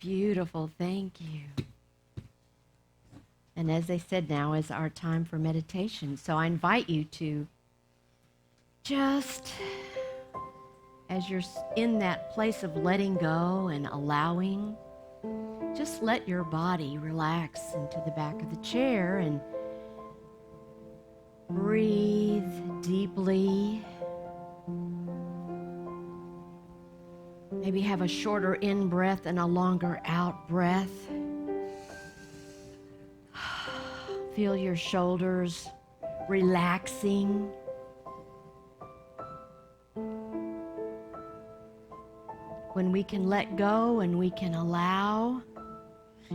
Beautiful. Thank you. And as they said, now is our time for meditation. So I invite you to just, as you're in that place of letting go and allowing, just let your body relax into the back of the chair and breathe deeply. Maybe have a shorter in-breath and a longer out-breath. Feel your shoulders relaxing. When we can let go and we can allow,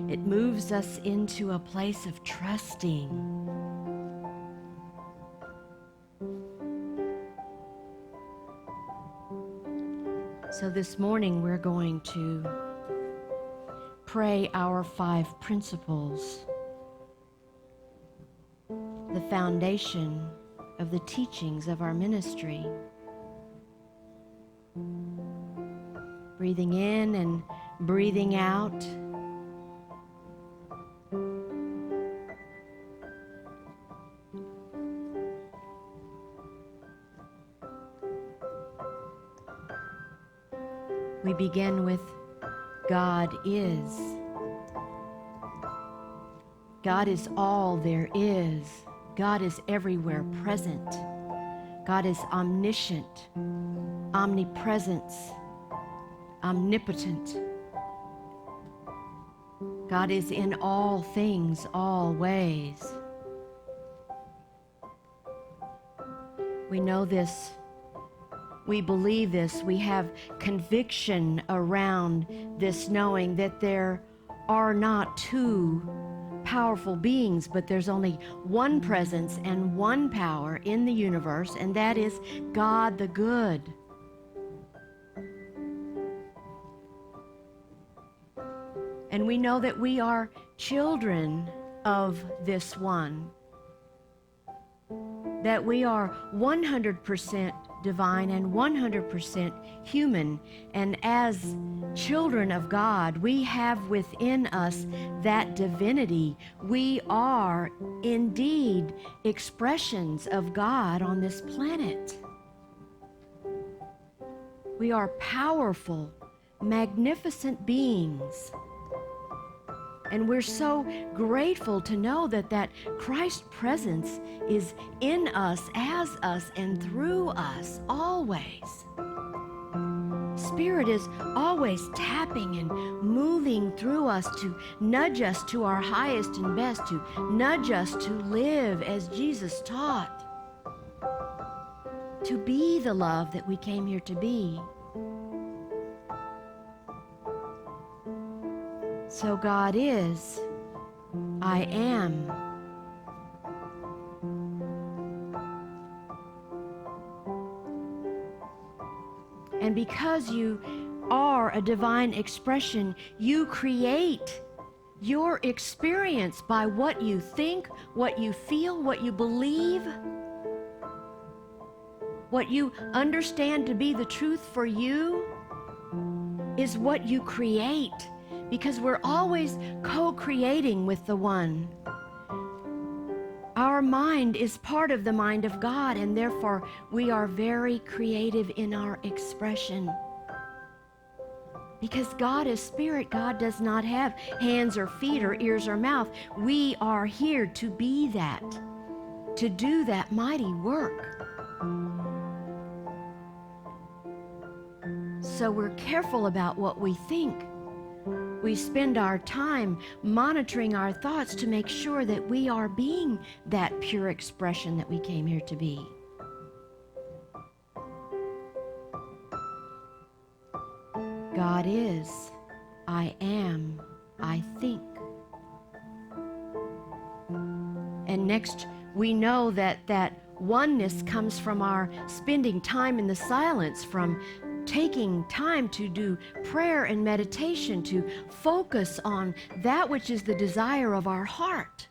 it moves us into a place of trusting. So this morning we're going to pray our 5 principles, the foundation of the teachings of our ministry. Breathing in and breathing out. We begin with God is. God is all there is. God is everywhere present. God is omniscient, omnipresence, omnipotent. God is in all things, always. We know this. We believe this. We have conviction around this, knowing that there are not 2 powerful beings, but there's only one presence and one power in the universe, and that is God the Good. And we know that we are children of this one, that we are 100% divine and 100% human. And as children of God, we have within us that divinity. We are indeed expressions of God on this planet. We are powerful, magnificent beings. And we're so grateful to know that that Christ presence is in us, as us, and through us, always. Spirit is always tapping and moving through us to nudge us to our highest and best, to nudge us to live as Jesus taught, to be the love that we came here to be. So God is, I am. And because you are a divine expression, you create your experience by what you think, what you feel, what you believe, what you understand to be the truth for you is what you create. Because we're always co-creating with the one. Our mind is part of the mind of God, and therefore we are very creative in our expression. Because God is spirit, God does not have hands or feet or ears or mouth. We are here to be that, to do that mighty work. So we're careful about what we think. We spend our time monitoring our thoughts to make sure that we are being that pure expression that we came here to be. God is, I am, I think. And next, we know that that oneness comes from our spending time in the silence, from taking time to do prayer and meditation, to focus on that which is the desire of our heart.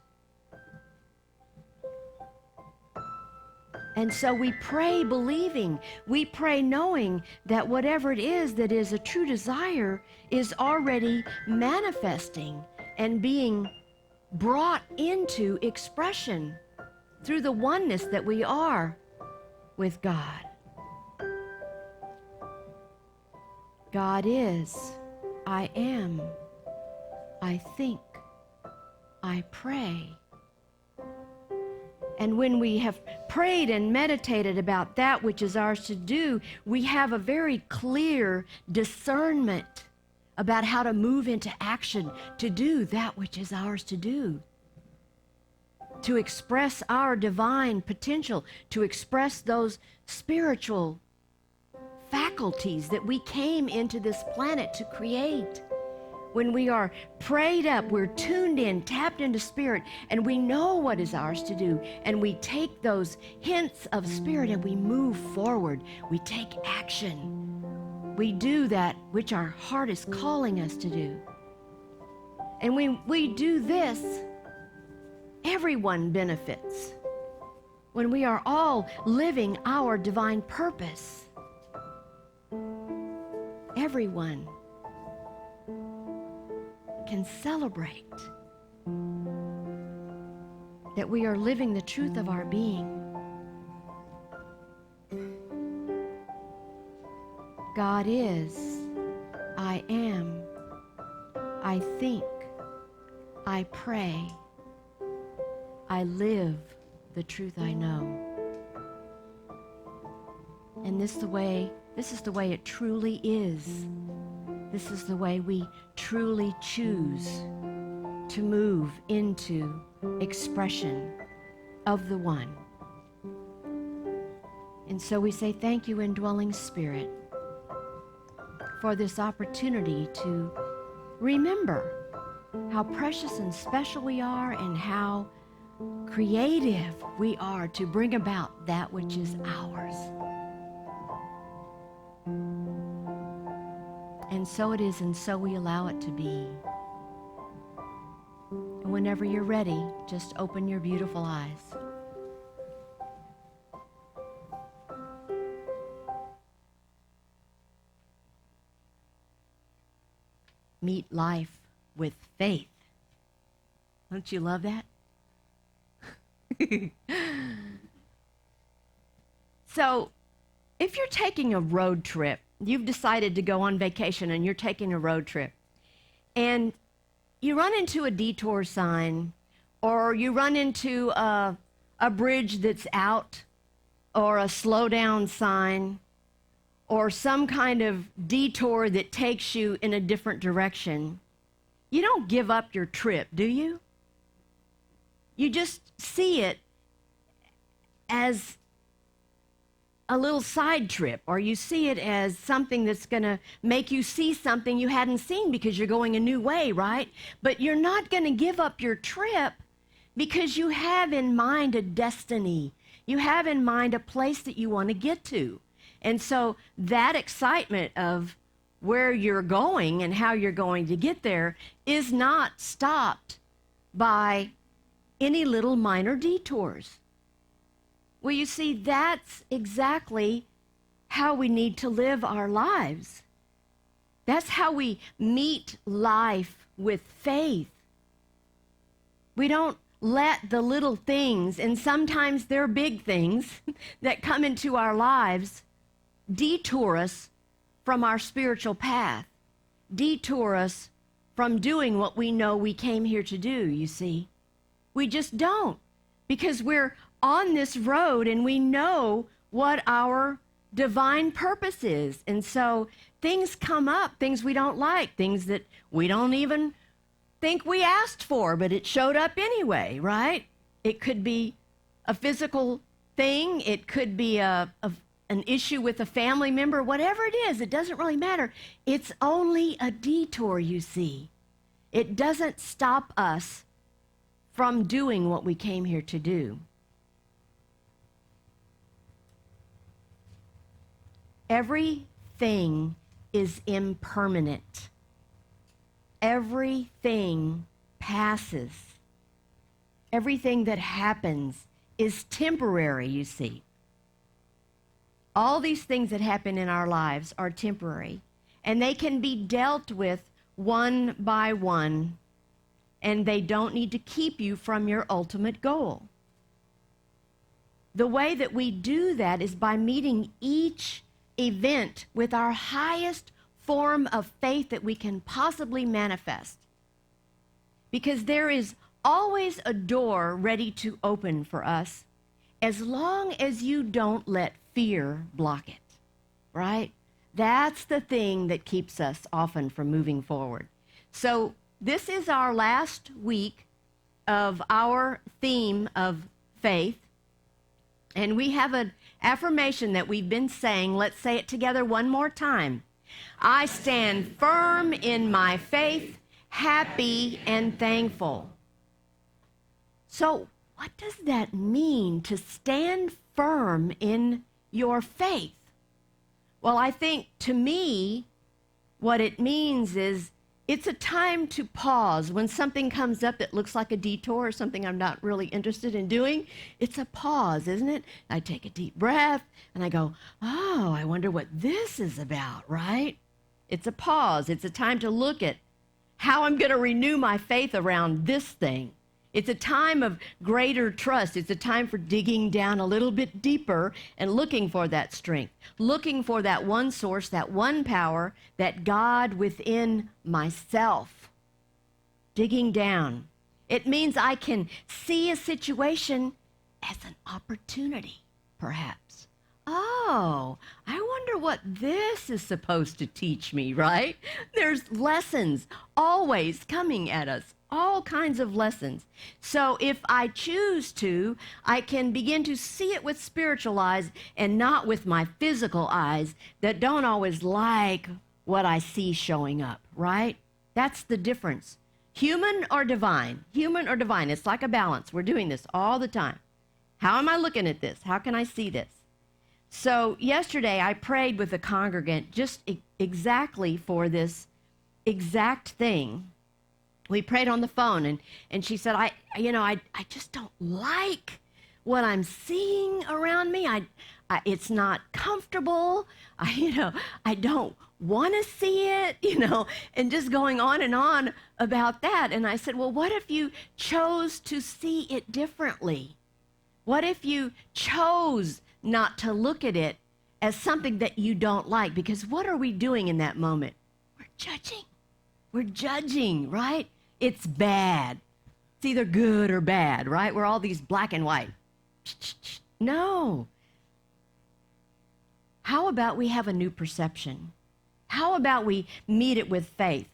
And so we pray believing, we pray knowing that whatever it is that is a true desire is already manifesting and being brought into expression through the oneness that we are with God. God is, I am, I think, I pray. And when we have prayed and meditated about that which is ours to do, we have a very clear discernment about how to move into action to do that which is ours to do, to express our divine potential, to express those spiritual faculties that we came into this planet to create. When we are prayed up, we're tuned in, tapped into spirit, and we know what is ours to do. And we take those hints of spirit and we move forward. We take action. We do that which our heart is calling us to do. And when we do this, everyone benefits. When we are all living our divine purpose, everyone can celebrate that we are living the truth of our being. God is, I am, I think, I pray, I live the truth I know. And this is the way it truly is. This is the way we truly choose to move into expression of the One. And so we say thank you, indwelling Spirit, for this opportunity to remember how precious and special we are and how creative we are to bring about that which is ours. And so it is, and so we allow it to be. And whenever you're ready, just open your beautiful eyes. Meet life with faith. Don't you love that? So, if you're taking a road trip, you've decided to go on vacation and you're taking a road trip, and you run into a detour sign, or you run into a bridge that's out, or a slow down sign, or some kind of detour that takes you in a different direction, you don't give up your trip, do you? You just see it as a little side trip, or you see it as something that's going to make you see something you hadn't seen because you're going a new way, right? But you're not going to give up your trip because you have in mind a destiny. You have in mind a place that you want to get to. And so that excitement of where you're going and how you're going to get there is not stopped by any little minor detours. Well, you see, that's exactly how we need to live our lives. That's how we meet life with faith. We don't let the little things, and sometimes they're big things, that come into our lives detour us from our spiritual path, detour us from doing what we know we came here to do, you see. We just don't, because we're on this road and we know what our divine purpose is. And so things come up, things we don't like, things that we don't even think we asked for, but it showed up anyway, right? It could be a physical thing, it could be an issue with a family member, whatever it is, it doesn't really matter. It's only a detour, you see. It doesn't stop us from doing what we came here to do. Everything is impermanent. Everything passes. Everything that happens is temporary, you see. All these things that happen in our lives are temporary, and they can be dealt with one by one, and they don't need to keep you from your ultimate goal. The way that we do that is by meeting each event with our highest form of faith that we can possibly manifest. Because there is always a door ready to open for us, as long as you don't let fear block it, right? That's the thing that keeps us often from moving forward. So this is our last week of our theme of faith. And we have an affirmation that we've been saying. Let's say it together one more time. I stand firm in my faith, happy and thankful. So what does that mean, to stand firm in your faith? Well, I think to me, what it means is it's a time to pause. When something comes up that looks like a detour or something I'm not really interested in doing, it's a pause, isn't it? I take a deep breath and I go, oh, I wonder what this is about, right? It's a pause. It's a time to look at how I'm going to renew my faith around this thing. It's a time of greater trust. It's a time for digging down a little bit deeper and looking for that strength, looking for that one source, that one power, that God within myself. Digging down. It means I can see a situation as an opportunity, perhaps. Oh, I wonder what this is supposed to teach me, right? There's lessons always coming at us. All kinds of lessons. So if I choose to, I can begin to see it with spiritual eyes and not with my physical eyes that don't always like what I see showing up, right? That's the difference. Human or divine? Human or divine? It's like a balance. We're doing this all the time. How am I looking at this? How can I see this? So yesterday I prayed with a congregant just exactly for this exact thing. We prayed on the phone, and she said, I just don't like what I'm seeing around me. It's not comfortable. I don't want to see it, and just going on and on about that. And I said, well, what if you chose to see it differently? What if you chose not to look at it as something that you don't like? Because what are we doing in that moment? We're judging. We're judging, right? It's bad. It's either good or bad, right? We're all these black and white. No. How about we have a new perception? How about we meet it with faith?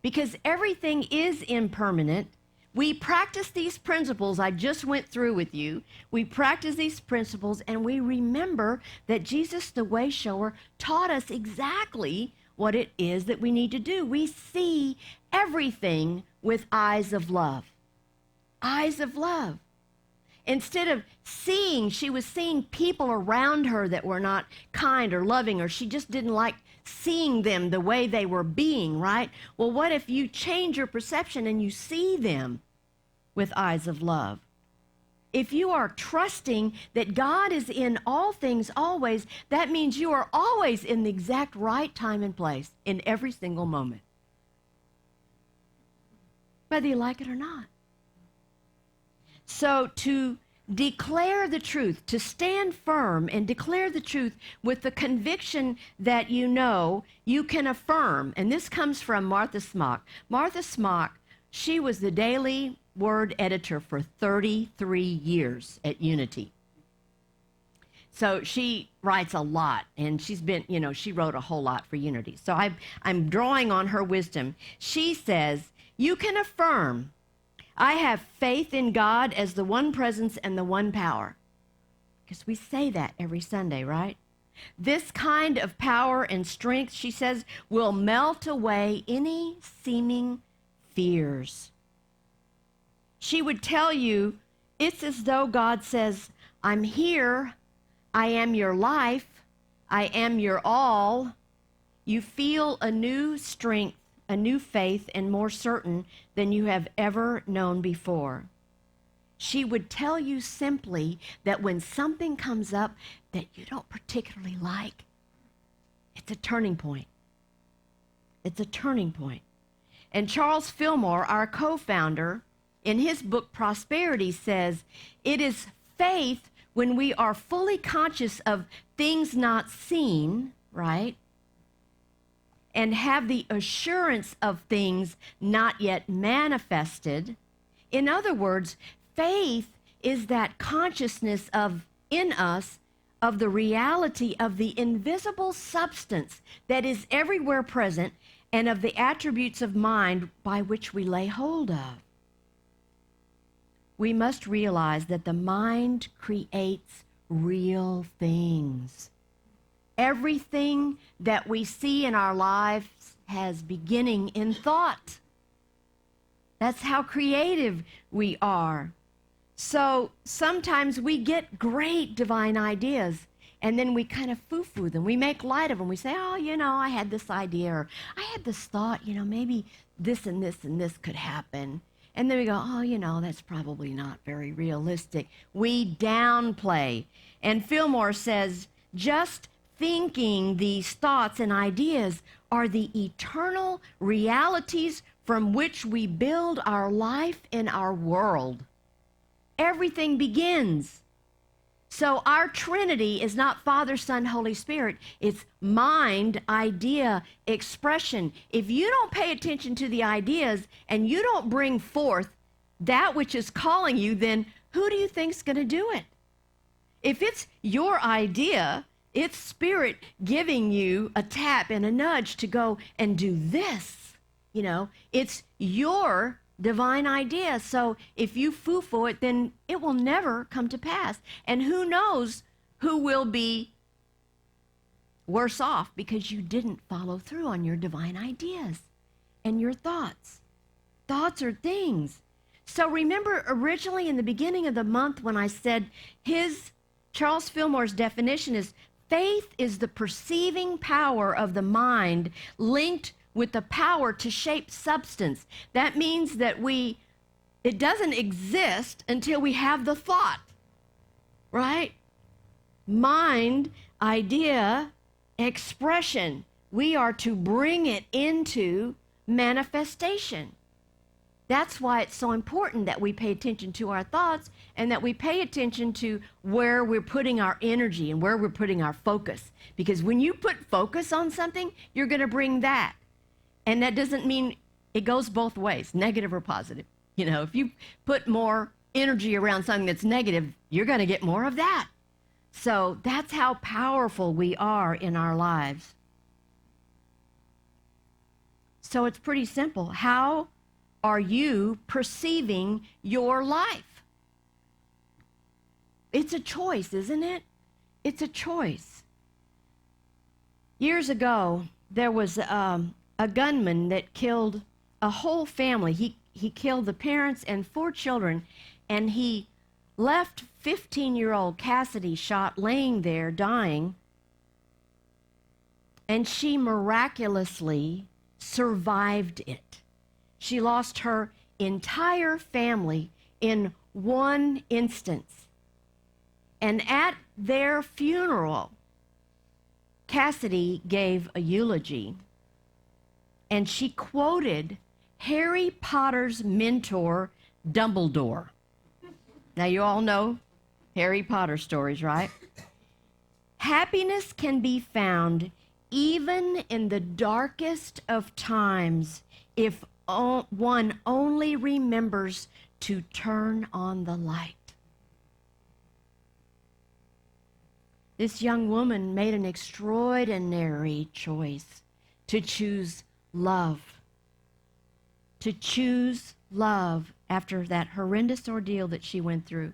Because everything is impermanent. We practice these principles I just went through with you. We practice these principles and we remember that Jesus, the way shower, taught us exactly what it is that we need to do. We see everything with eyes of love. Eyes of love. Instead of seeing, she was seeing people around her that were not kind or loving, or she just didn't like seeing them the way they were being, right? Well, what if you change your perception and you see them with eyes of love? If you are trusting that God is in all things always, that means you are always in the exact right time and place in every single moment, whether you like it or not. So to declare the truth, to stand firm and declare the truth with the conviction that you can affirm. And this comes from Martha Smock. Martha Smock, she was the Daily Word editor for 33 years at Unity. So she writes a lot, and she's been, she wrote a whole lot for Unity. So I'm drawing on her wisdom. She says, you can affirm, I have faith in God as the one presence and the one power. Because we say that every Sunday, right? This kind of power and strength, she says, will melt away any seeming fears. She would tell you, it's as though God says, I'm here, I am your life, I am your all. You feel a new strength, a new faith, and more certain than you have ever known before. She would tell you simply that when something comes up that you don't particularly like, it's a turning point. It's a turning point. And Charles Fillmore, our co-founder, in his book Prosperity says, it is faith when we are fully conscious of things not seen, right? And have the assurance of things not yet manifested. In other words, faith is that consciousness of in us of the reality of the invisible substance that is everywhere present and of the attributes of mind by which we lay hold of. We must realize that the mind creates real things. Everything that we see in our lives has beginning in thought. That's how creative we are. So sometimes we get great divine ideas, and then we kind of foo-foo them. We make light of them. We say, oh, I had this idea, or I had this thought, maybe this and this and this could happen. And then we go, oh, that's probably not very realistic. We downplay. And Fillmore says, just thinking these thoughts and ideas are the eternal realities from which we build our life and our world. Everything begins. So our Trinity is not Father, Son, Holy Spirit. It's mind, idea, expression. If you don't pay attention to the ideas and you don't bring forth that which is calling you, then who do you think is going to do it? If it's your idea, it's Spirit giving you a tap and a nudge to go and do this. It's your divine idea. So if you foo-foo it, then it will never come to pass. And who knows who will be worse off because you didn't follow through on your divine ideas and your thoughts. Thoughts are things. So remember originally in the beginning of the month when I said Charles Fillmore's definition is faith is the perceiving power of the mind linked with the power to shape substance. That means that it doesn't exist until we have the thought, right? Mind, idea, expression. We are to bring it into manifestation. That's why it's so important that we pay attention to our thoughts and that we pay attention to where we're putting our energy and where we're putting our focus. Because when you put focus on something, you're going to bring that. And that doesn't mean it goes both ways, negative or positive. If you put more energy around something that's negative, you're going to get more of that. So that's how powerful we are in our lives. So it's pretty simple. How are you perceiving your life? It's a choice, isn't it? It's a choice. Years ago, there was a gunman that killed a whole family. He killed the parents and 4 children, and he left 15-year-old Cassidy Schott laying there dying, and she miraculously survived it. She lost her entire family in one instance. And at their funeral, Cassidy gave a eulogy, and she quoted Harry Potter's mentor, Dumbledore. Now, you all know Harry Potter stories, right? Happiness can be found even in the darkest of times if one only remembers to turn on the light. This young woman made an extraordinary choice to choose love. To choose love after that horrendous ordeal that she went through.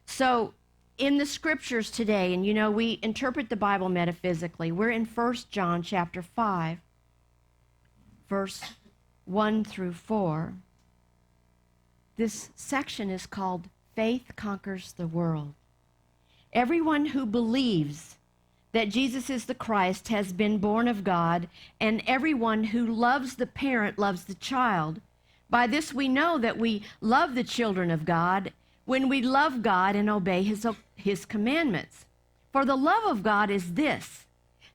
So in the scriptures today, and we interpret the Bible metaphysically, we're in 1 John chapter 5, verse 1 through 4. This section is called Faith Conquers the World. Everyone who believes that Jesus is the Christ has been born of God, and everyone who loves the parent loves the child. By this we know that we love the children of God when we love God and obey his commandments. For the love of God is this,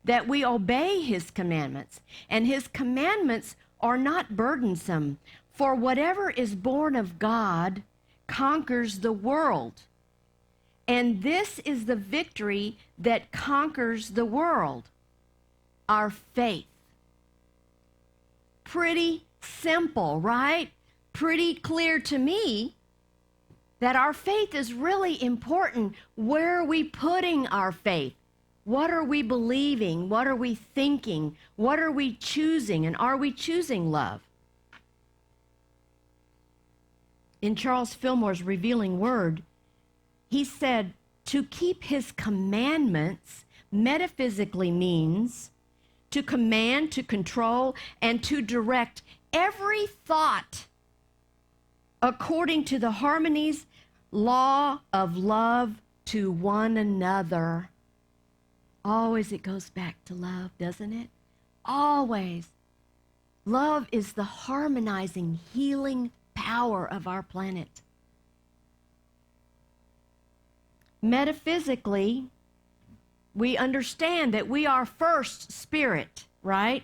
that we obey his commandments, and his commandments are not burdensome. For whatever is born of God conquers the world. And this is the victory that conquers the world, our faith. Pretty simple, right? Pretty clear to me that our faith is really important. Where are we putting our faith? What are we believing? What are we thinking? What are we choosing? And are we choosing love? In Charles Fillmore's Revealing Word, he said, to keep his commandments metaphysically means to command, to control, and to direct every thought according to the harmonies, law of love to one another. Always it goes back to love, doesn't it? Always. Love is the harmonizing, healing power of our planet. Metaphysically, we understand that we are first spirit, right?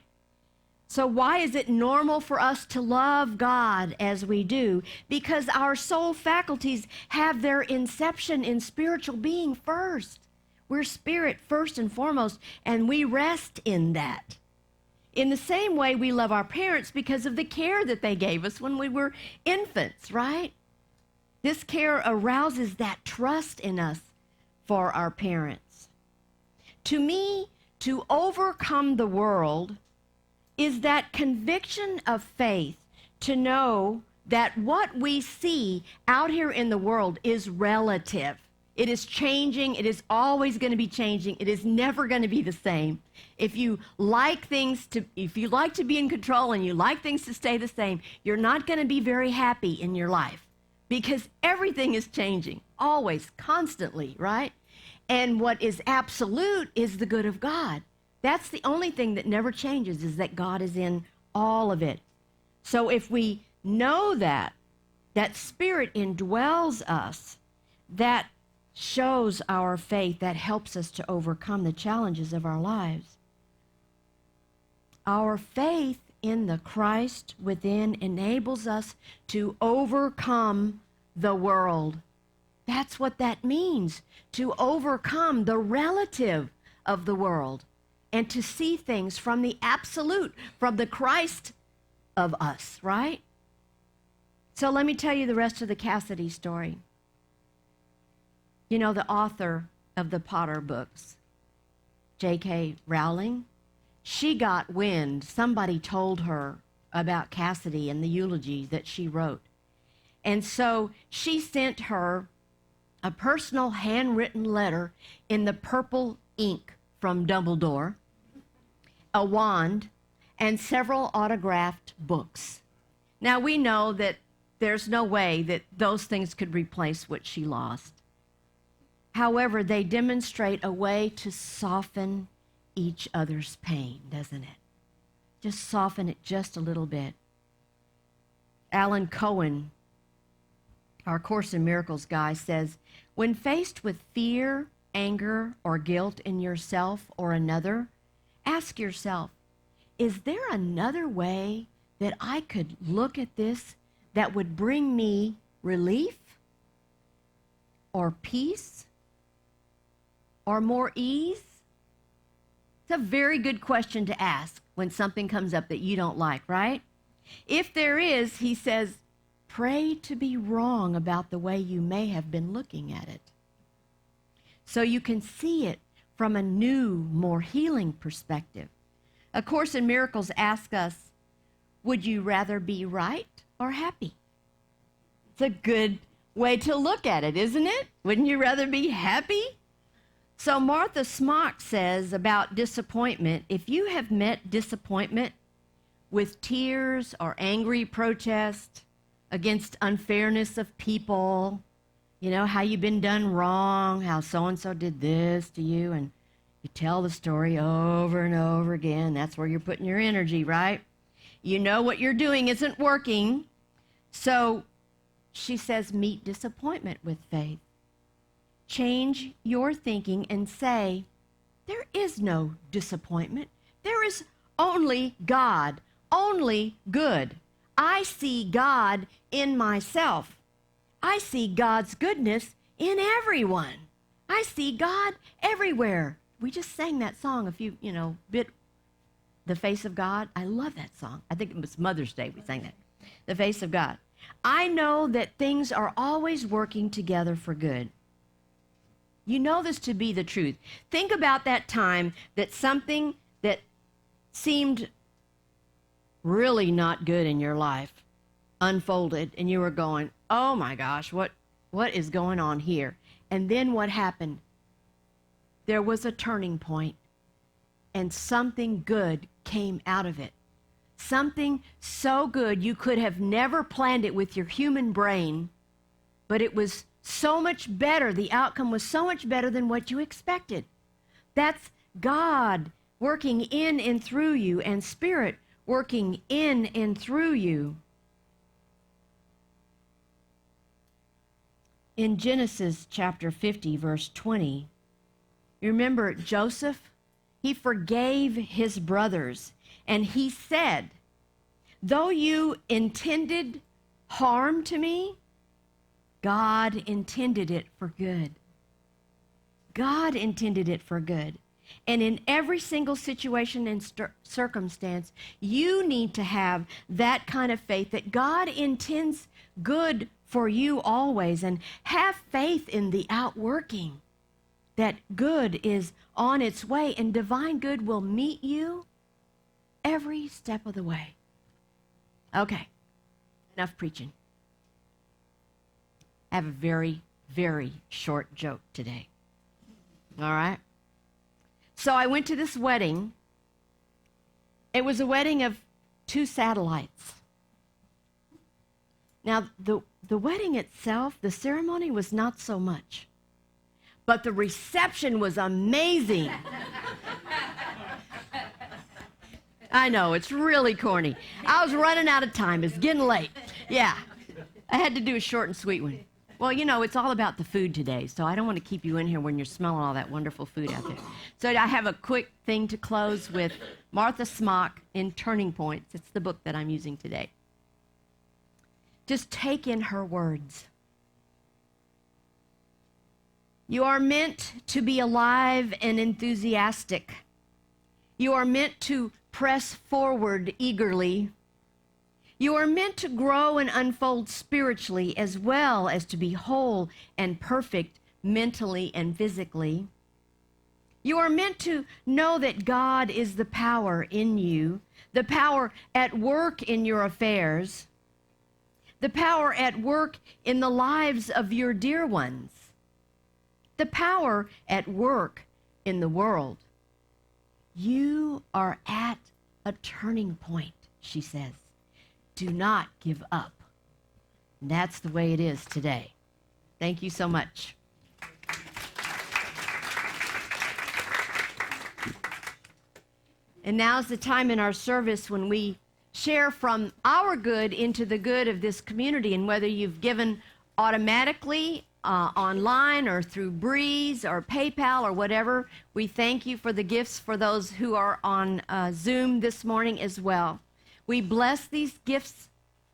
So why is it normal for us to love God as we do? Because our soul faculties have their inception in spiritual being first. We're spirit first and foremost, and we rest in that. In the same way, we love our parents because of the care that they gave us when we were infants, right? This care arouses that trust in us for our parents. To me, to overcome the world is that conviction of faith to know that what we see out here in the world is relative. It is changing. It is always going to be changing. It is never going to be the same. If you like to be in control and you like things to stay the same, you're not going to be very happy in your life because everything is changing, always, constantly, right? And what is absolute is the good of God. That's the only thing that never changes, is that God is in all of it. So if we know that Spirit indwells us, that shows our faith, that helps us to overcome the challenges of our lives. Our faith in the Christ within enables us to overcome the world. That's what that means, to overcome the relative of the world and to see things from the absolute, from the Christ of us, right? So let me tell you the rest of the Cassidy story. You know, the author of the Potter books, J.K. Rowling, she got wind. Somebody told her about Cassidy and the eulogy that she wrote. And so she sent her a personal handwritten letter in the purple ink from Dumbledore, a wand, and several autographed books. Now, we know that there's no way that those things could replace what she lost. However, they demonstrate a way to soften each other's pain, doesn't it? Just soften it just a little bit. Alan Cohen, our Course in Miracles guy, says, when faced with fear, anger, or guilt in yourself or another, ask yourself, is there another way that I could look at this that would bring me relief or peace or more ease? It's a very good question to ask when something comes up that you don't like, right? If there is, he says, pray to be wrong about the way you may have been looking at it, so you can see it from a new, more healing perspective. A Course in Miracles asks us, would you rather be right or happy? It's a good way to look at it, isn't it? Wouldn't you rather be happy? So Martha Smock says about disappointment, if you have met disappointment with tears or angry protest against unfairness of people, you know, how you've been done wrong, how so-and-so did this to you, and you tell the story over and over again. That's where you're putting your energy, right? You know what you're doing isn't working. So she says, meet disappointment with faith. Change your thinking and say, there is no disappointment. There is only God, only good. I see God in myself. I see God's goodness in everyone. I see God everywhere. We just sang that song a few, The Face of God. I love that song. I think it was Mother's Day we sang that. The Face of God. I know that things are always working together for good. You know this to be the truth. Think about that time that something that seemed really not good in your life unfolded, and you were going, oh my gosh, what is going on here? And then what happened? There was a turning point, and something good came out of it. Something so good you could have never planned it with your human brain, but it was so much better. The outcome was so much better than what you expected. That's God working in and through you, and Spirit working in and through you. In Genesis chapter 50, verse 20, you remember Joseph? He forgave his brothers, and he said, though you intended harm to me, God intended it for good. God intended it for good. And in every single situation and circumstance, you need to have that kind of faith that God intends good for you always, and have faith in the outworking, that good is on its way and divine good will meet you every step of the way. Okay, enough preaching. I have a very, very short joke today. All right? So I went to this wedding. It was a wedding of 2 satellites. Now, the wedding itself, the ceremony was not so much, but the reception was amazing. I know, it's really corny. I was running out of time. It's getting late. Yeah, I had to do a short and sweet one. Well, it's all about the food today, so I don't want to keep you in here when you're smelling all that wonderful food out there. So I have a quick thing to close with Martha Smock in Turning Points. It's the book that I'm using today. Just take in her words. You are meant to be alive and enthusiastic. You are meant to press forward eagerly. You are meant to grow and unfold spiritually, as well as to be whole and perfect mentally and physically. You are meant to know that God is the power in you, the power at work in your affairs, the power at work in the lives of your dear ones, the power at work in the world. You are at a turning point, she says. Do not give up. And that's the way it is today. Thank you so much. And now's the time in our service when we share from our good into the good of this community. And whether you've given automatically online or through Breeze or PayPal or whatever, we thank you for the gifts for those who are on Zoom this morning as well. We bless these gifts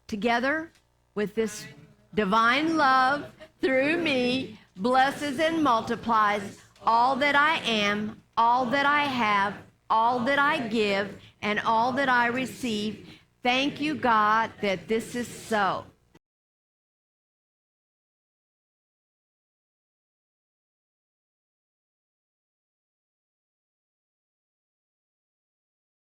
together with this divine love through me, blesses and multiplies all that I am, all that I have, all that I give, and all that I receive. Thank you, God, that this is so.